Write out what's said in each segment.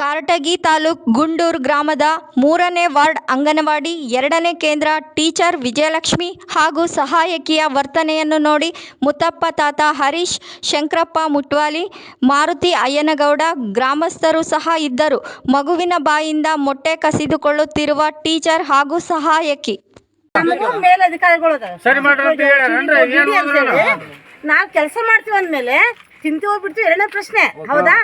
ಕಾರಟಗಿ ತಾಲೂಕ್ ಗುಂಡೂರು ಗ್ರಾಮದ 3ನೇ ವಾರ್ಡ್ ಅಂಗನವಾಡಿ 2ನೇ ಕೇಂದ್ರ ಟೀಚರ್ ವಿಜಯಲಕ್ಷ್ಮಿ ಹಾಗೂ ಸಹಾಯಕಿಯ ವರ್ತನೆಯನ್ನು ನೋಡಿ ಮುತ್ತಪ್ಪ ತಾತ ಹರೀಶ್, ಶಂಕರಪ್ಪ ಮುಟ್ವಾಲಿ, ಮಾರುತಿ ಅಯ್ಯನಗೌಡ ಗ್ರಾಮಸ್ಥರು ಸಹ ಇದ್ದರು. ಮಗುವಿನ ಬಾಯಿಂದ ಮೊಟ್ಟೆ ಕಸಿದುಕೊಳ್ಳುತ್ತಿರುವ ಟೀಚರ್ ಹಾಗೂ ಸಹಾಯಕಿ ನಾವು ಕೆಲಸ ಮಾಡ್ತೀವಿ ಅಂದ್ಮೇಲೆ ತಿಂತೀವಿ ಹೋಗ್ಬಿಡ್ತೀವಿ. ಎರಡನೇ ಪ್ರಶ್ನೆ ಹೌದಾ?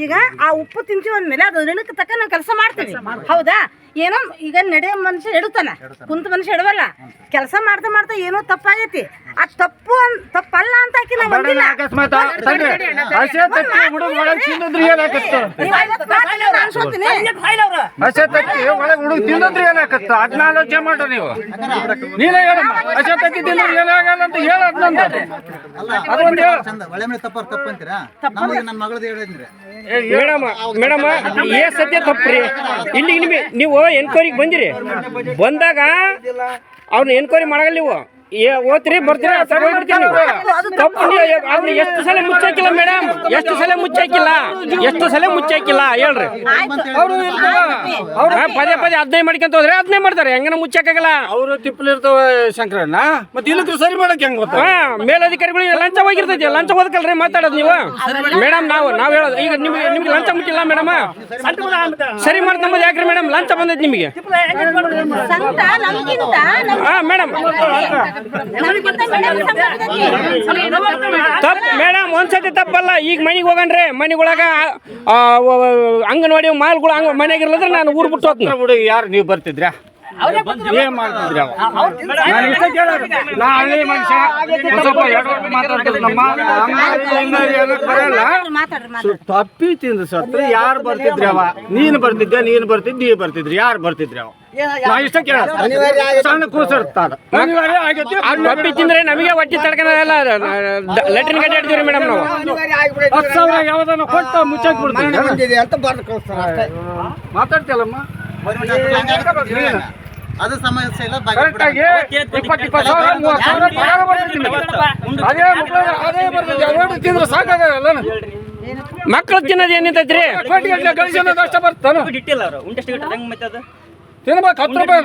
ಈಗ ಆ ಉಪ್ಪು ತಿಂತೀವಿ ಅಂದ್ಮೇಲೆ ಅದು ಋಣಕ್ಕೆ ತಕ್ಕ ನಾವು ಕೆಲಸ ಮಾಡ್ತೀವಿ ಹೌದಾ? ಏನೋ ಈಗ ನಡೆಯೋ ಮನುಷ್ಯ ಎಡುತ್ತಾನ, ಕುಂತ ಮನುಷ್ಯ ಎಡವಲ್ಲ. ಕೆಲಸ ಮಾಡ್ತಾ ಮಾಡ್ತಾ ಏನೋ ತಪ್ಪಾಗೈತಿ, ಆ ತಪ್ಪಲ್ಲ ಅಂತ ಹಾಕಿ ನಾವು ಬಂದಿಲ್ಲ. ಮೇಡಮ್ ಸತ್ಯ ತಪ್ಪ್ರಿ. ಇಲ್ಲಿ ನೀವು ಎನ್ಕ್ವೈರಿಗೆ ಬಂದಿರಿ, ಬಂದಾಗ ಅವ್ರನ್ನ ಎನ್ಕ್ವೈರಿ ಮಾಡಲ್ಲ. ನೀವು ಓದ್ತೀರಿ ಬರ್ತೀರಿ ತಪ್ಪು. ಎಷ್ಟು ಸಲ ಮುಚ್ಚಾಕಿಲ್ಲ ಮೇಡಮ್? ಎಷ್ಟು ಸಲ ಮುಚ್ಚಾಕಿಲ್ಲ ಹೇಳ್ರಿ. ಪದೇ ಪದೇ 15 ಮಾಡ್ಕೊಂತ ಹೋದ್ರೆ 15 ಮಾಡ್ತಾರೆ. ಹೆಂಗನ ಮುಚ್ಚಾಕಾಗಲ್ಲ. ಅವರು ತಿಪ್ಪಲಿರ್ತಾವ ಶಂಕರಣ್ಣ, ಮತ್ತೆ ಇಲ್ಲಕ್ಕೆ ಸರಿ ಮಾಡಕ್ ಹೆಂಗ್ ಗೊತ್ತಾ? ಮೇಲಧಿಕಾರಿಗಳು ಲಂಚ ಹೋಗಿರ್ತೈತಿ. ಲಂಚ ಹೋದಕಲ್ರಿ ಮಾತಾಡೋದು ನೀವು ಮೇಡಮ್. ನಾವು ಹೇಳೋದು ಈಗ ನಿಮ್ಗೆ ಲಂಚ ಮುಟ್ಟಿಲ್ಲ ಮೇಡಮ್, ಸರಿ ಮಾಡ್ತಂಬುದು ಯಾಕ್ರಿ ಮೇಡಮ್? ಲಂಚ ಬಂದೈತಿ ನಿಮಗೆ. ಹಾ ಮೇಡಮ್ ತಪ್ಪು ಮೇಡಮ್, ಒಂದ್ಸತಿ ತಪ್ಪಲ್ಲ. ಈಗ ಮನೆಗೆ ಹೋಗನ್ರಿ, ಮನೆಗೊಳಗ ಅಂಗನವಾಡಿ ಮಾಲ್ಗಳು ಮನೆಯಾಗಿರ್ಲಂದ್ರೆ ನಾನು ಊರ್ ಬಿಟ್ಟು ಹೋಗ್ತೀನಿ. ಹುಡುಗಿ ಯಾರು ನೀವು ಬರ್ತಿದ್ರಾ? ಏನ್ ಮಾಡ್ತಿದ್ರಿ? ತಪ್ಪಿ ತಿಂದು ಸತ್ರ ಯಾರು ಬರ್ತಿದ್ರಿ? ಅವ ನೀನು ಬರ್ತಿದ್ರಿ ಯಾರು ಬರ್ತಿದ್ರಿ? ಅವ ನಾ ಇಷ್ಟ ಕೇಳ ಸಣ್ಣ ಕೂಸಿರ್ತಾರ ತಪ್ಪಿ ತಿಂದ್ರೆ ನಮಗೆ ಹೊಟ್ಟಿ ತಡ್ಕನಲ್ಲ. ಲೆಟ್ರಿನ್ ಗಡ್ಡೆ ಹಿಡ್ತೀವಿ ಮೇಡಮ್. ನಾವು 10,000 ಯಾವ್ದನ್ನ ಕೊಟ್ಟು ಮುಚ್ಚಾಕ್ ಬಿಡ್ತೀವಿ ಅಂತ ಮಾತಾಡ್ತಿಯಲ್ಲಮ್ಮ. ಅದು ಸಮಸ್ಯೆ ಇಲ್ಲ. ಮಕ್ಕಳು ತಿನ್ನೋದು ಏನಿರ್ತೈತ್ರಿ? ತಿನ್ಬೇಕು 10 ರೂಪಾಯಿನ